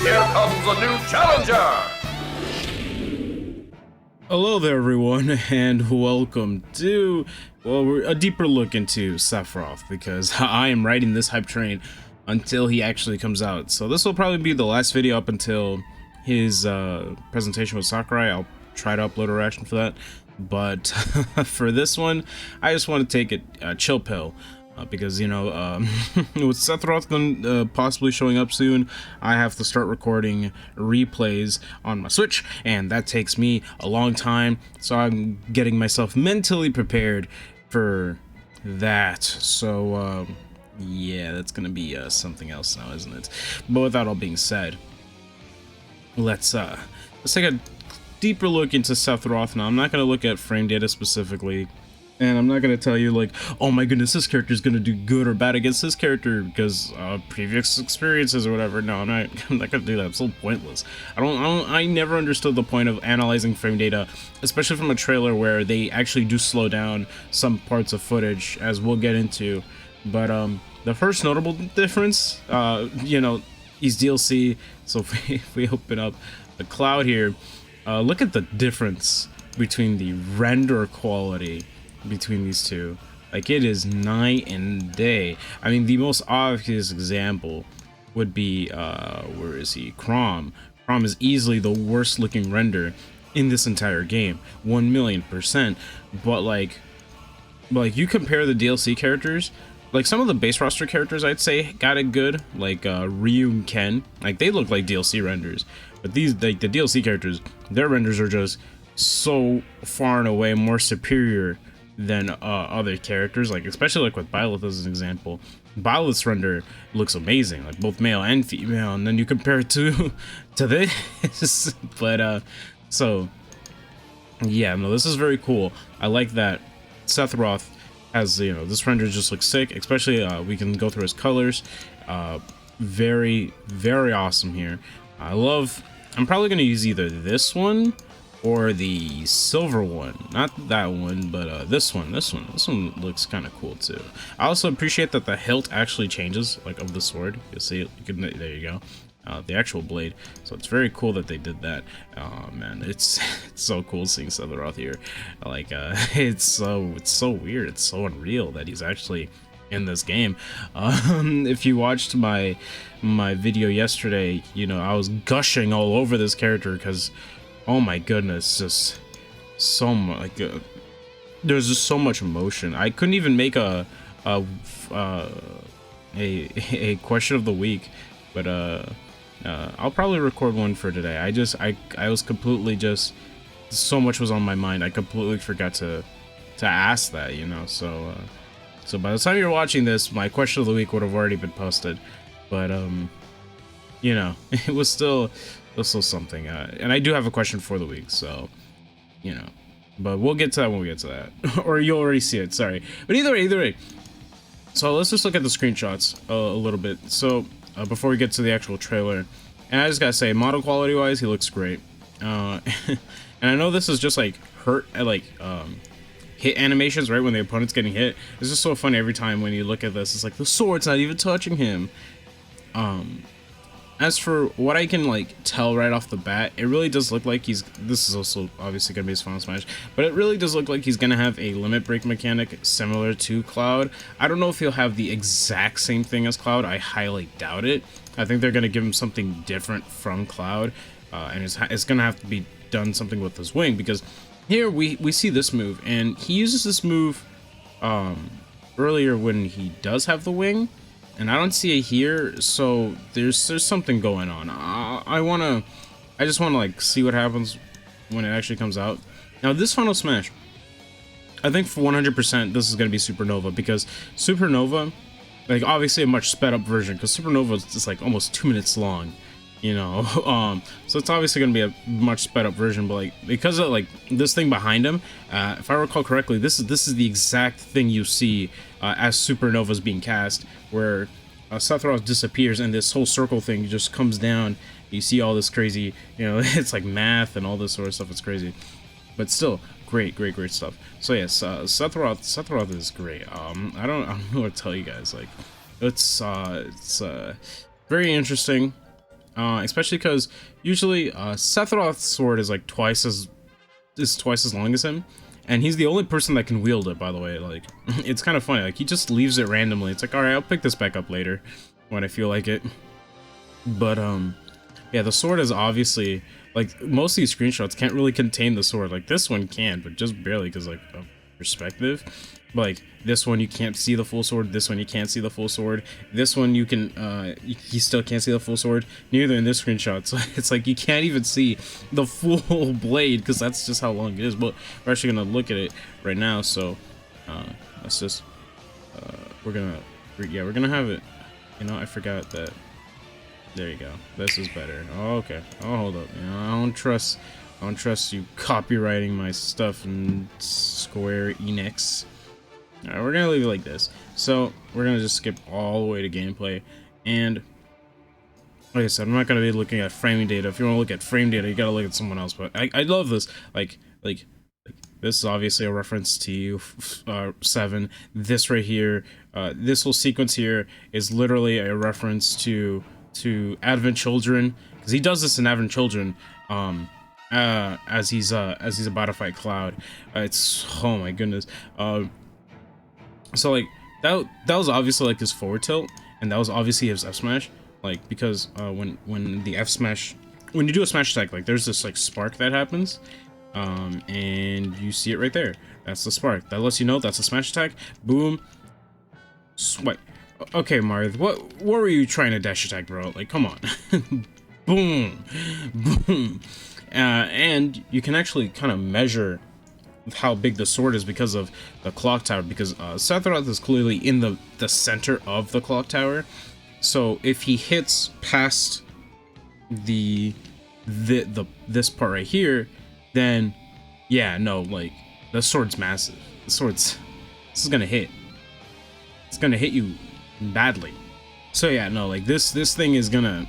Here comes a new challenger! Hello there everyone, and welcome to, a deeper look into Sephiroth, because I am riding this hype train until he actually comes out. So this will probably be the last video up until his presentation with Sakurai. I'll try to upload a reaction for that, but for this one, I just want to take a chill pill. Because, you know, with Sephiroth possibly showing up soon, I have to start recording replays on my Switch, and that takes me a long time, so I'm getting myself mentally prepared for that. So, yeah, that's gonna be something else now, isn't it? But with that all being said, let's take a deeper look into Sephiroth. Now, I'm not gonna look at frame data specifically, and I'm not going to tell you like, oh my goodness, this character is going to do good or bad against this character because previous experiences or whatever. No, I'm not going to do that. It's so pointless. I never understood the point of analyzing frame data, especially from a trailer where they actually do slow down some parts of footage, as we'll get into. But the first notable difference, you know, is DLC. So if we open up the cloud here, look at the difference between the render quality between these two. Like, it is night and day. I mean, the most obvious example would be where is he? Chrom is easily the worst looking render in this entire game, 1,000,000%. But like you compare the DLC characters, like some of the base roster characters I'd say got it good, like Ryu and Ken, like they look like DLC renders. But these, like the DLC characters, their renders are just so far and away more superior than other characters, like especially like with Byleth as an example. Byleth's render looks amazing, like both male and female, and then you compare it to this. But so yeah, no, this is very cool. I like that Sephiroth has, you know, this render just looks sick, especially we can go through his colors. Very awesome here. I'm probably gonna use either this one or the silver one, not that one, but this one looks kind of cool too. I also appreciate that the hilt actually changes, like, of the sword. You'll see it, there you go, the actual blade. So it's very cool that they did that. Oh man, it's so cool seeing Sephiroth here. Like it's so weird, it's so unreal that he's actually in this game. If you watched my video yesterday, you know, I was gushing all over this character because, oh my goodness, just so much, like there's just so much emotion. I couldn't even make a question of the week, but I'll probably record one for today. I was completely, just so much was on my mind, I completely forgot to ask that, you know. So so by the time you're watching this, my question of the week would have already been posted. But you know, it was still something, and I do have a question for the week, so, you know, but we'll get to that when we get to that. Or you'll already see it, sorry. But either way, so let's just look at the screenshots a little bit. So before we get to the actual trailer, and I just gotta say, model quality wise, he looks great. And I know this is just like hit animations, right, when the opponent's getting hit. It's just so funny every time when you look at this. It's like the sword's not even touching him. As for what I can like tell right off the bat, it really does look like this is also obviously gonna be his final smash, but it really does look like he's gonna have a limit break mechanic similar to Cloud. I don't know if he'll have the exact same thing as Cloud. I highly doubt it. I think they're gonna give him something different from Cloud, and it's gonna have to be done something with his wing, because here we see this move, and he uses this move earlier when he does have the wing, and I don't see it here, so there's something going on. I just wanna like see what happens when it actually comes out. Now this final smash, I think for 100% this is gonna be Supernova, because Supernova, like, obviously a much sped up version, because Supernova is just like almost 2 minutes long, you know. So it's obviously gonna be a much sped up version, but like, because of like this thing behind him, if I recall correctly, this is the exact thing you see as Supernova's being cast, where Sephiroth disappears and this whole circle thing just comes down. You see all this crazy, you know, it's like math and all this sort of stuff. It's crazy, but still great stuff. So yes, Sephiroth is great. I don't know what to tell you guys. Like, it's very interesting. especially because usually Sephiroth's sword is like twice as long as him, and he's the only person that can wield it, by the way. Like, it's kind of funny, like he just leaves it randomly. It's like, all right, I'll pick this back up later when I feel like it. But yeah, the sword is obviously, like, most of these screenshots can't really contain the sword. Like, this one can, but just barely, because, like, of perspective. But, like, this one you can't see the full sword, this one you can't see the full sword, this one you can, you still can't see the full sword, neither in this screenshot. So it's like you can't even see the full blade, because that's just how long it is. But we're actually gonna look at it right now, so let's just, we're gonna have it. You know, I forgot that. There you go. This is better. Oh, okay. Oh, hold up. You know, I don't trust you copywriting my stuff in Square Enix. All right, we're gonna leave it like this. So we're gonna just skip all the way to gameplay, and like I said, I'm not gonna be looking at framing data. If you want to look at frame data, you gotta look at someone else. But I love this. Like this is obviously a reference to 7. This right here, this whole sequence here is literally a reference to Advent Children, because he does this in Advent Children, as he's about to fight Cloud. It's, oh my goodness. So like that was obviously like his forward tilt, and that was obviously his F smash, like, because when the F smash, when you do a smash attack, like, there's this like spark that happens, and you see it right there. That's the spark that lets you know that's a smash attack. Boom. Swipe. Okay, Marth, what were you trying to dash attack, bro? Like, come on. Boom. Boom. And you can actually kind of measure how big the sword is because of the clock tower, because Sephiroth is clearly in the center of the clock tower. So if he hits past this part right here, then yeah, no, like, the sword's massive. This is gonna hit. It's gonna hit you badly. So yeah, no, like, this thing is gonna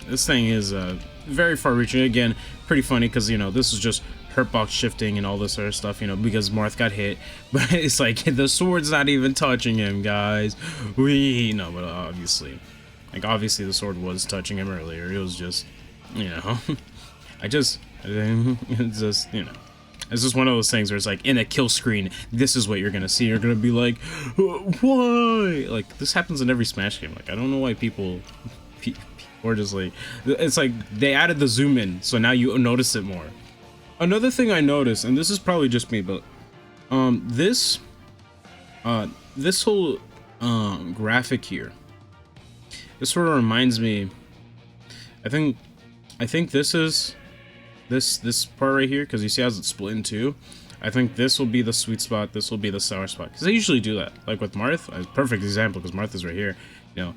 this thing is very far reaching. Again, pretty funny because, you know, this is just hurtbox shifting and all this other stuff, you know, because Marth got hit, but it's like the sword's not even touching him, guys. No, but obviously the sword was touching him earlier. It was just, you know, it's just, you know, it's just one of those things where it's like, in a kill screen, this is what you're gonna see. You're gonna be like, why? Like, this happens in every Smash game. Like, I don't know why people are just like, it's like they added the zoom in, so now you notice it more. Another thing I noticed, and this is probably just me, but this whole graphic here, this sort of reminds me, I think this is this part right here, because you see how it's split in two. I think this will be the sweet spot, this will be the sour spot, because they usually do that. Like with Marth, a perfect example, because Marth is right here. You know,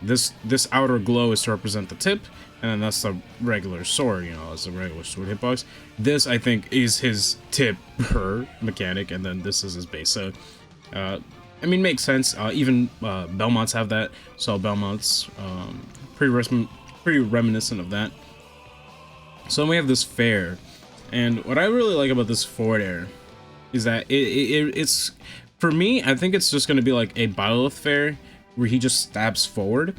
this outer glow is to represent the tip, and then that's the regular sword, you know, that's the regular sword hitbox. This, I think, is his tip per mechanic, and then this is his base. So I mean, makes sense. Even Belmonts have that, so Belmonts pretty reminiscent of that. So then we have this fair, and what I really like about this forward air is that it's, for me, I think it's just going to be like a Byleth fair where he just stabs forward.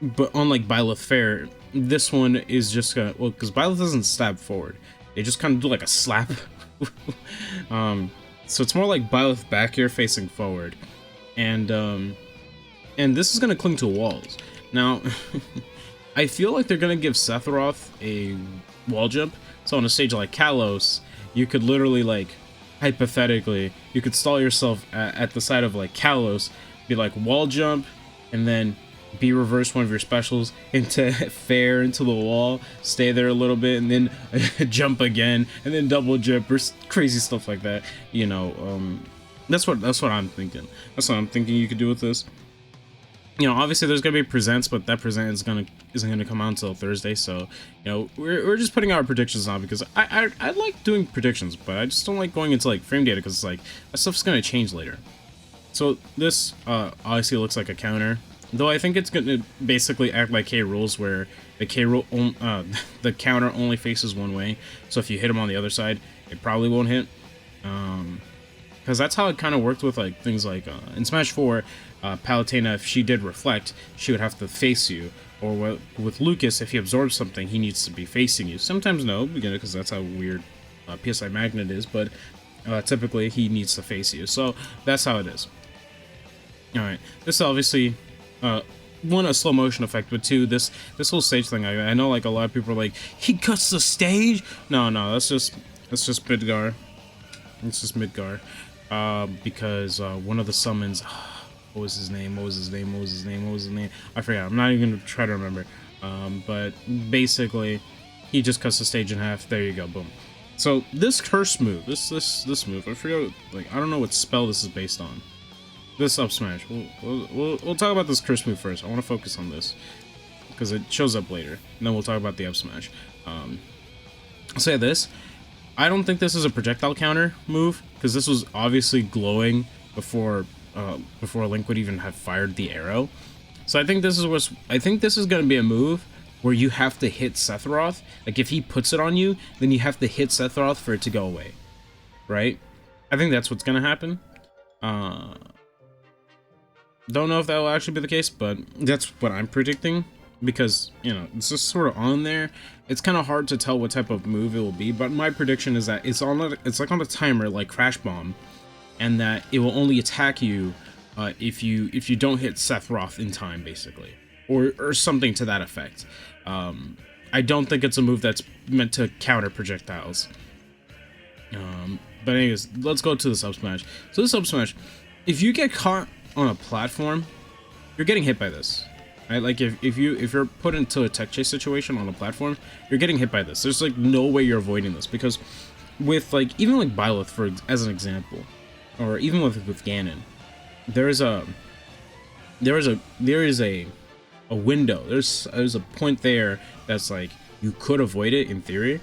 But unlike Byleth fair, this one is just gonna, well, because Byleth doesn't stab forward, they just kind of do like a slap. So it's more like Byleth back here facing forward, and this is gonna cling to walls. Now, I feel like they're gonna give Sephiroth a wall jump. So on a stage like Kalos, you could literally, like, hypothetically, you could stall yourself at the side of like Kalos, be like wall jump, and then B reverse one of your specials into fair into the wall, stay there a little bit, and then jump again, and then double jump or crazy stuff like that. You know, that's what I'm thinking. That's what I'm thinking you could do with this. You know, obviously there's gonna be presents, but that present isn't gonna come out until Thursday. So, you know, we're just putting our predictions on, because I like doing predictions, but I just don't like going into like frame data, because it's like that stuff's gonna change later. So this obviously looks like a counter, though I think it's gonna basically act like K rules, where the the counter only faces one way. So if you hit him on the other side, it probably won't hit. Because because that's how it kind of worked with like things like in Smash 4, Palutena, if she did reflect, she would have to face you. Or with Lucas, if he absorbs something, he needs to be facing you. Sometimes no, because that's how weird PSI Magnet is, but typically he needs to face you. So that's how it is. Alright, this obviously, one, a slow motion effect, but two, this whole stage thing, I know like a lot of people are like, he cuts the stage? No, that's just Midgar. It's just Midgar. Because one of the summons, what was his name? I forgot. I'm not even gonna try to remember. But basically, he just cuts the stage in half. There you go, boom. So this curse move, this move, I forgot. Like, I don't know what spell this is based on. This up smash. We'll talk about this curse move first. I want to focus on this because it shows up later, and then we'll talk about the up smash. I'll say this. I don't think this is a projectile counter move because this was obviously glowing before Link would even have fired the arrow. So I think this is going to be a move where you have to hit Sephiroth. Like if he puts it on you, then you have to hit Sephiroth for it to go away, right? I think that's what's going to happen. Don't know if that will actually be the case, but that's what I'm predicting. Because, you know, it's just sort of on there. It's kind of hard to tell what type of move it will be, but my prediction is that it's like on a timer, like Crash Bomb, and that it will only attack you if you don't hit Sephiroth in time, basically, or something to that effect. I don't think it's a move that's meant to counter projectiles. But anyways, let's go to the sub smash. So the sub smash, if you get caught on a platform, you're getting hit by this. Right? Like if you're put into a tech chase situation on a platform, you're getting hit by this. There's like no way you're avoiding this, because with like even like Byleth as an example, or even with Ganon, there is a window. There's a point there that's like you could avoid it in theory,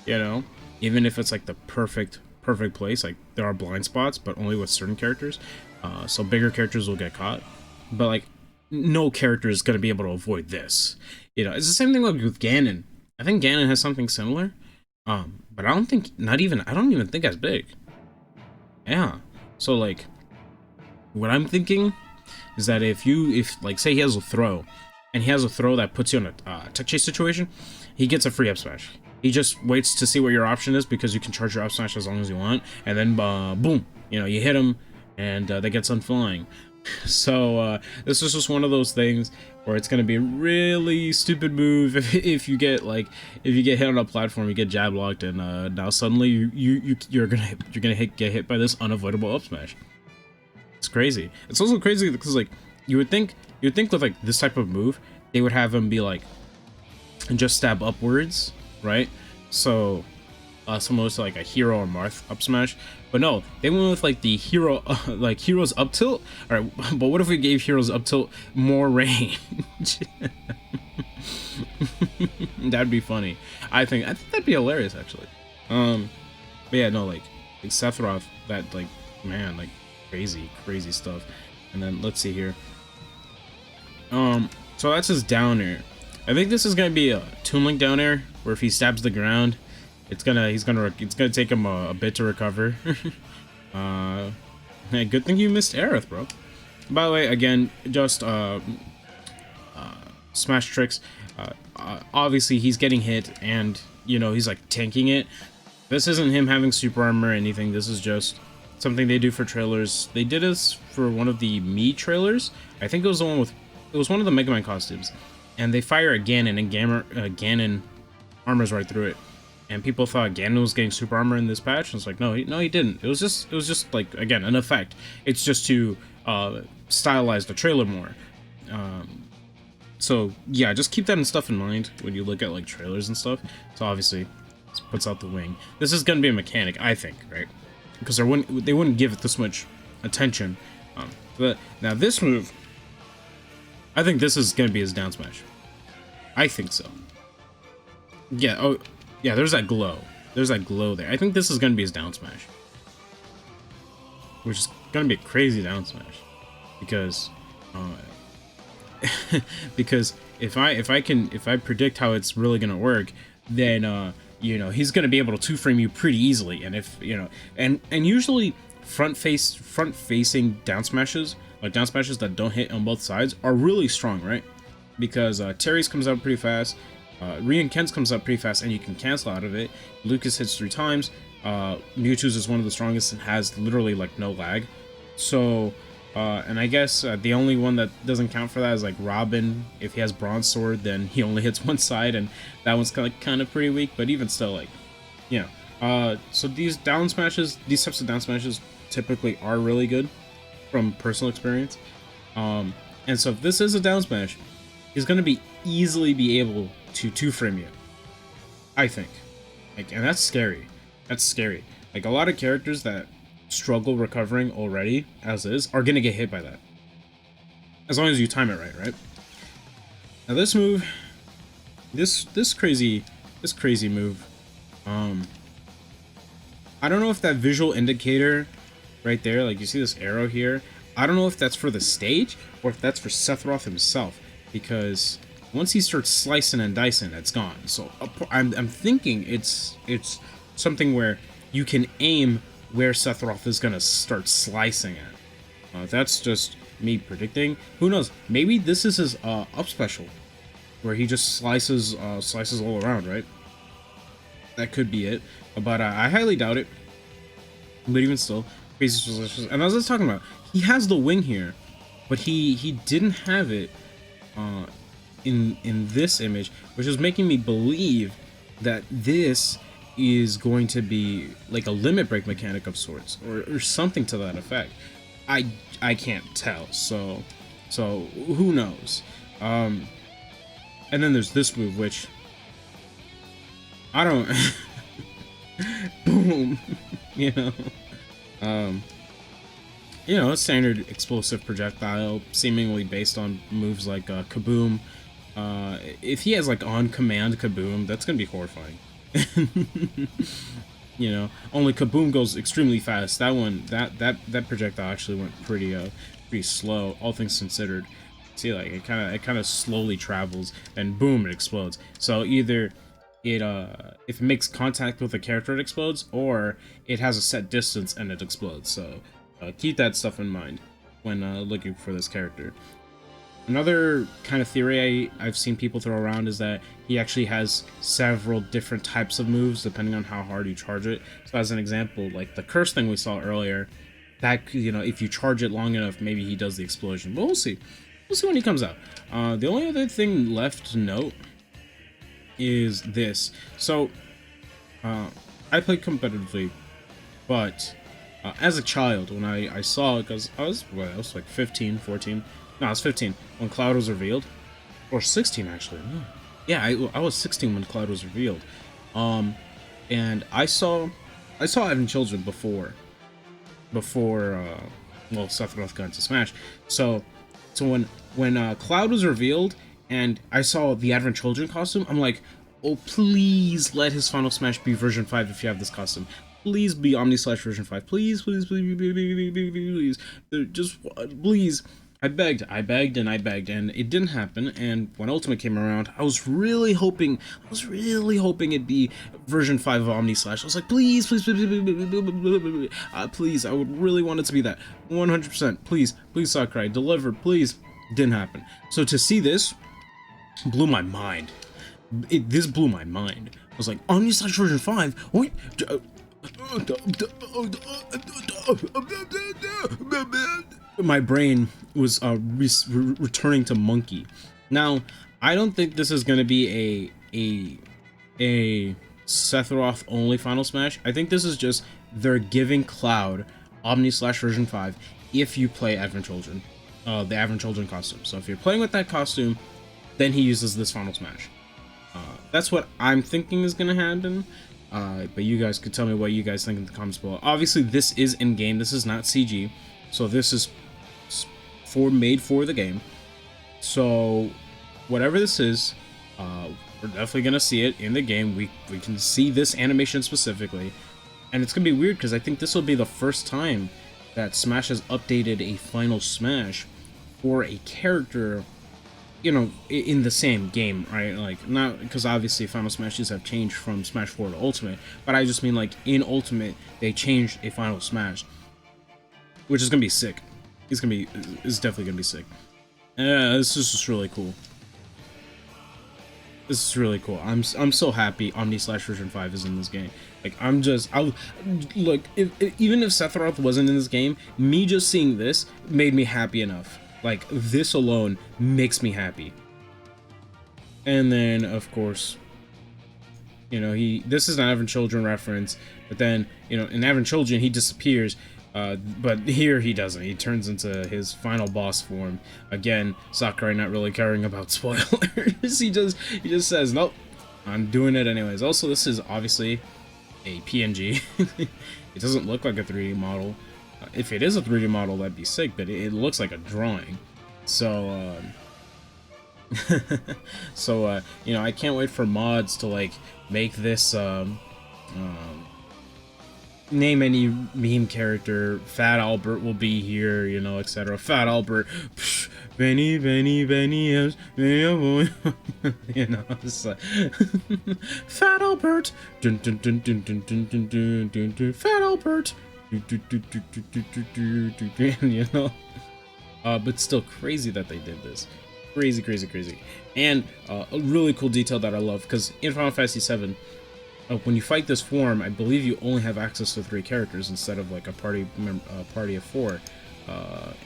you know, even if it's like the perfect place. Like there are blind spots, but only with certain characters. So bigger characters will get caught, but like no character is going to be able to avoid this. You know, it's the same thing like with Ganon. I think Ganon has something similar, but I don't even think as big. Yeah. So like, what I'm thinking is that if like say he has a throw, and he has a throw that puts you in a tech chase situation, he gets a free up smash. He just waits to see what your option is, because you can charge your up smash as long as you want, and then boom, you know, you hit him, and they get sent flying. So this is just one of those things where it's gonna be a really stupid move if you get hit on a platform, you get jab locked, and now suddenly you're gonna get hit by this unavoidable up smash. It's crazy. It's also crazy because like you would think with like this type of move they would have him be like just stab upwards, right? So similar to like a Hero or Marth up smash, but no, they went with like the hero like Hero's up tilt. All right, but what if we gave Hero's up tilt more range? That'd be funny. I think that'd be hilarious actually. But yeah, no, like Sephiroth, that like, man, like crazy stuff. And then let's see here. So that's his down air. I think this is gonna be a Toon Link down air, where if he stabs the ground, it's gonna take him a bit to recover. Hey, good thing you missed Aerith, bro. By the way, again, just smash tricks. Obviously he's getting hit, and you know he's like tanking it. This isn't him having super armor or anything. This is just something they do for trailers. They did this for one of the Mii trailers. I think it was one of the Mega Man costumes, and they fire a Ganon, and Ganon armors right through it. And people thought Ganon was getting super armor in this patch, and it's like, no, he didn't. It was just like, again, an effect. It's just to stylize the trailer more. So yeah, just keep that stuff in mind when you look at like trailers and stuff. So obviously, this puts out the wing. This is gonna be a mechanic, I think, right? Because they wouldn't give it this much attention. But now this move, I think this is gonna be his down smash. I think so. Yeah. Oh. Yeah, there's that glow. There's that glow there. I think this is gonna be his down smash, which is gonna be a crazy down smash, because because if I predict how it's really gonna work, then you know, he's gonna be able to two frame you pretty easily. And if you know, and usually front facing down smashes, like down smashes that don't hit on both sides, are really strong, right? Because Terry's comes out pretty fast, Ryu and Ken's comes out pretty fast, and you can cancel out of it. Lucas hits 3 times. Mewtwo's is one of the strongest and has literally like no lag. So, and I guess the only one that doesn't count for that is like Robin. If he has Bronze Sword, then he only hits one side, and that one's kind of pretty weak. But even still, like, yeah. So these down smashes, these types of down smashes typically are really good from personal experience. And so if this is a down smash, he's gonna easily be able to 2-frame you, I think. Like, and that's scary. That's scary. Like, a lot of characters that struggle recovering already as is are gonna get hit by that, as long as you time it right. Now this move, this crazy move, I don't know if that visual indicator right there, like you see this arrow here, I don't know if that's for the stage or if that's for Sephiroth himself, because once he starts slicing and dicing, it's gone. So I'm thinking it's something where you can aim where Sephiroth is gonna start slicing at. That's just me predicting. Who knows? Maybe this is his up special, where he just slices all around, right? That could be it, but I highly doubt it. But even still, and as I was talking about, he has the wing here, but he didn't have it in this image, which is making me believe that this is going to be like a limit break mechanic of sorts, or something to that effect. I can't tell, so who knows. And then there's this move, which I don't boom, you know, standard explosive projectile, seemingly based on moves like Kaboom. If he has like on command Kaboom, that's gonna be horrifying. You know, only Kaboom goes extremely fast. That one, that projectile actually went pretty slow, all things considered. See, like it kind of slowly travels, and boom, it explodes. So either it if it makes contact with a character, it explodes, or it has a set distance and it explodes. So keep that stuff in mind when looking for this character. Another kind of theory I've seen people throw around is that he actually has several different types of moves depending on how hard you charge it. So as an example, like the curse thing we saw earlier, that, you know, if you charge it long enough, maybe he does the explosion. But we'll see. We'll see when he comes out. The only other thing left to note is this. So I played competitively, but as a child, when I saw it, because I was like 15, 14. No, I was 15 when Cloud was revealed, or 16 actually. No. Yeah, I was 16 when Cloud was revealed. And I saw Evan Children before well, Sephiroth got into Smash. So when Cloud was revealed and I saw the Advent Children costume, I'm like, oh, please let his Final Smash be version 5 if you have this costume. Please be Omni Slash version 5. Please, please, please, please, just please. I begged, and it didn't happen. And when Ultimate came around, I was really hoping it'd be version 5 of Omni Slash. I was like, please, please, please, please, please, I would really want it to be that. 100%. Please, please, Sakurai, deliver, please. Didn't happen. So to see this blew my mind. This blew my mind. I was like, Omni Slash version 5? Wait. My brain was returning to monkey. Now, I don't think this is going to be a Sephiroth only Final Smash. I think this is just they're giving Cloud Omni Slash version 5 if you play Advent Children, the Advent Children costume. So if you're playing with that costume, then he uses this Final Smash. That's what I'm thinking is going to happen. But you guys could tell me what you guys think in the comments below. Obviously, this is in-game. This is not CG. So this is made for the game. So whatever this is, we're definitely going to see it in the game. We can see this animation specifically. And it's going to be weird because I think this will be the first time that Smash has updated a Final Smash for a character, you know, in the same game, right? Like, not because obviously Final Smashes have changed from Smash 4 to Ultimate, but I just mean like in Ultimate they changed a Final Smash, which is gonna be sick. It's definitely gonna be sick. Yeah, this is just really cool. This is really cool. I'm so happy Omni/version 5 is in this game. Like look, even if Sephiroth wasn't in this game, me just seeing this made me happy enough. Like, this alone makes me happy. And then, of course, you know, this is an Advent Children reference, but then, you know, in Advent Children he disappears, but here he doesn't. He turns into his final boss form. Again, Sakurai not really caring about spoilers. he just says, nope, I'm doing it anyways. Also, this is obviously a PNG. It doesn't look like a 3D model. If it is a 3D model, that'd be sick, but it looks like a drawing. So, you know, I can't wait for mods to, like, make this, name any meme character. Fat Albert will be here, you know, etc. Fat Albert, psh, Benny, yes, you know, it's like, Fat Albert, dun, dun, dun, dun, dun, dun, dun, dun, dun, dun, Fat Albert, you know. But still crazy that they did this. Crazy. And a really cool detail that I love, because in Final Fantasy VII, when you fight this form, I believe you only have access to 3 characters instead of like a party of 4.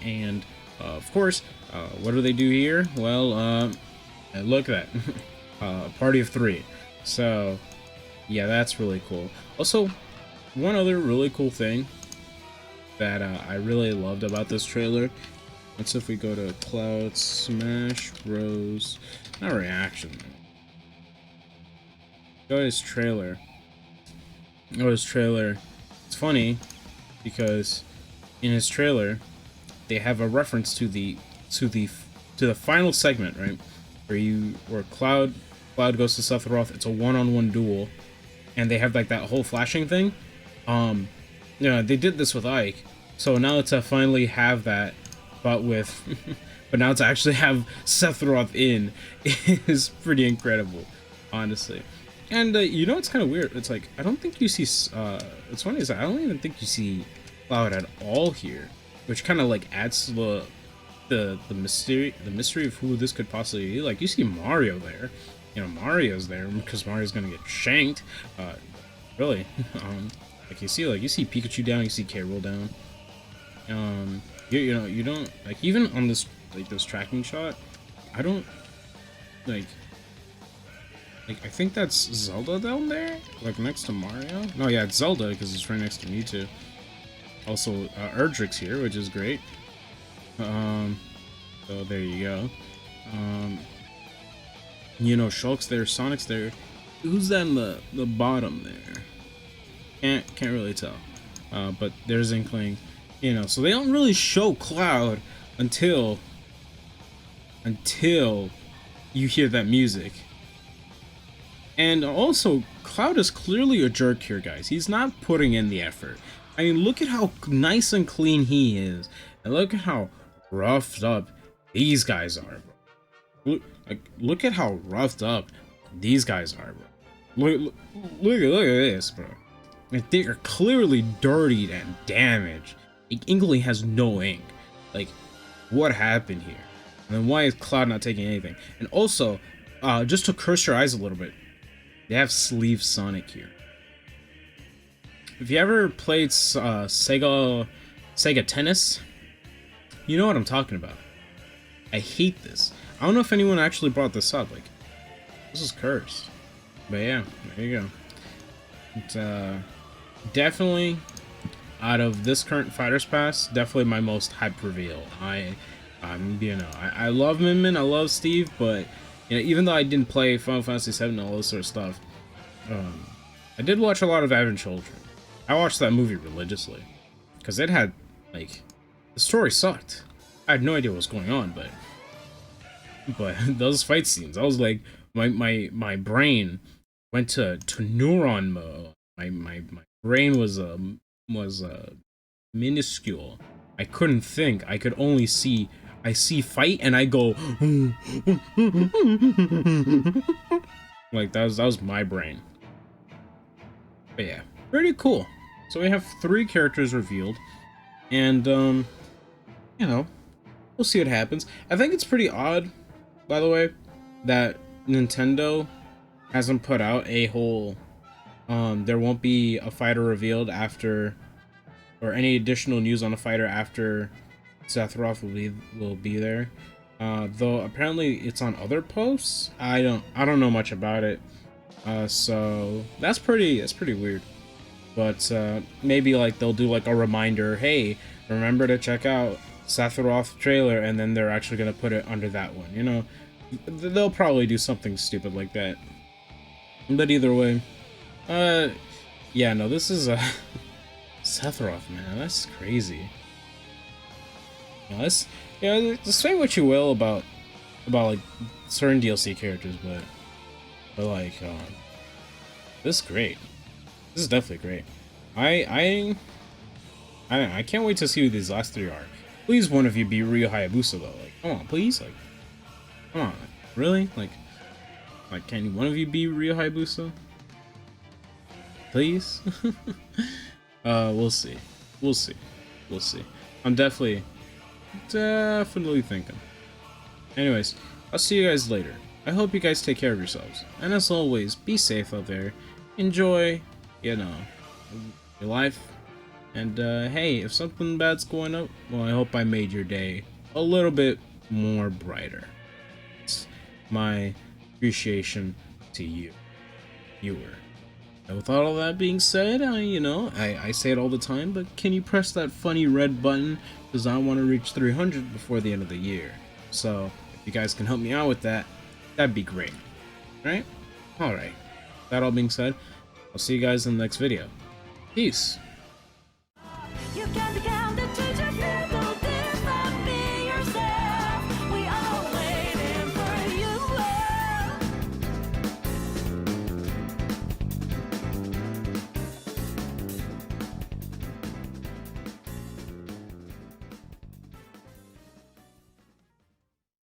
And of course, what do they do here? Well, look at that, party of 3. So yeah, that's really cool. Also, one other really cool thing that I really loved about this trailer. Let's see if we go to Cloud Smash Bros. Not reaction. Go to his trailer. It's funny because in his trailer they have a reference to the final segment, right? Where Cloud goes to Sephiroth. It's a one-on-one duel, and they have like that whole flashing thing. You know, they did this with Ike, so now to finally have that, but now to actually have Sephiroth in is pretty incredible, honestly. And you know, it's kind of weird. It's like, I don't think you see. It's funny is I don't even think you see Cloud at all here, which kind of like adds to the mystery of who this could possibly be. Like, you see Mario there. You know, Mario's there because Mario's gonna get shanked. Really. Like you see Pikachu down. You see K. Rool down. You know, you don't like, even on this tracking shot, I don't like I think that's Zelda down there, like next to Mario. No, yeah, it's Zelda because it's right next to Mewtwo. Also, Erdrick's here, which is great. So there you go. You know, Shulk's there, Sonic's there. Who's that in the bottom there? Can't really tell. But there's Inkling. You know, so they don't really show Cloud until you hear that music. And also, Cloud is clearly a jerk here, guys. He's not putting in the effort. I mean, look at how nice and clean he is, and look at how roughed up these guys are, bro. Look at how roughed up these guys are, bro. Look at this, bro. Like, they are clearly dirtied and damaged. Inkling has no ink. Like, what happened here? And then why is Cloud not taking anything? And also, just to curse your eyes a little bit, they have Sleeve Sonic here. If you ever played Sega Tennis, you know what I'm talking about. I hate this. I don't know if anyone actually brought this up. Like, this is cursed. But yeah, there you go. It's definitely, out of this current Fighters Pass, definitely my most hyped reveal. You know, I love Min Min, I love Steve, but you know, even though I didn't play Final Fantasy VII and all this sort of stuff, I did watch a lot of Advent Children. I watched that movie religiously because it had, like, the story sucked. I had no idea what was going on, but those fight scenes, I was like, my brain went to neuron mode. My brain was minuscule. I couldn't think. I could only see. I see fight and I go like that was my brain. But yeah, pretty cool. So we have 3 characters revealed. And you know, we'll see what happens. I think it's pretty odd, by the way, that Nintendo hasn't put out a whole there won't be a fighter revealed after, or any additional news on a fighter after Sephiroth will be there. Though apparently it's on other posts. I don't know much about it. So that's pretty weird. But maybe like they'll do like a reminder, hey, remember to check out Sephiroth trailer, and then they're actually gonna put it under that one. You know, they'll probably do something stupid like that. But either way, yeah, no, this is a Sephiroth, man. That's crazy. You know, that's, you know, say what you will about like certain DLC characters, but like this is great. This is definitely great. I can't wait to see who these last three are. Please, one of you be Ryo Hayabusa though. Like, come on, please. Like, come on, really? Like, can one of you be Ryo Hayabusa? Please. We'll see. We'll see. We'll see. I'm definitely thinking. Anyways, I'll see you guys later. I hope you guys take care of yourselves. And as always, be safe out there. Enjoy, you know, your life. And hey, if something bad's going up, well, I hope I made your day a little bit more brighter. It's my appreciation to you, viewer. And with all of that being said, I say it all the time, but can you press that funny red button? Because I want to reach 300 before the end of the year. So, if you guys can help me out with that, that'd be great. Right? Alright. That all being said, I'll see you guys in the next video. Peace.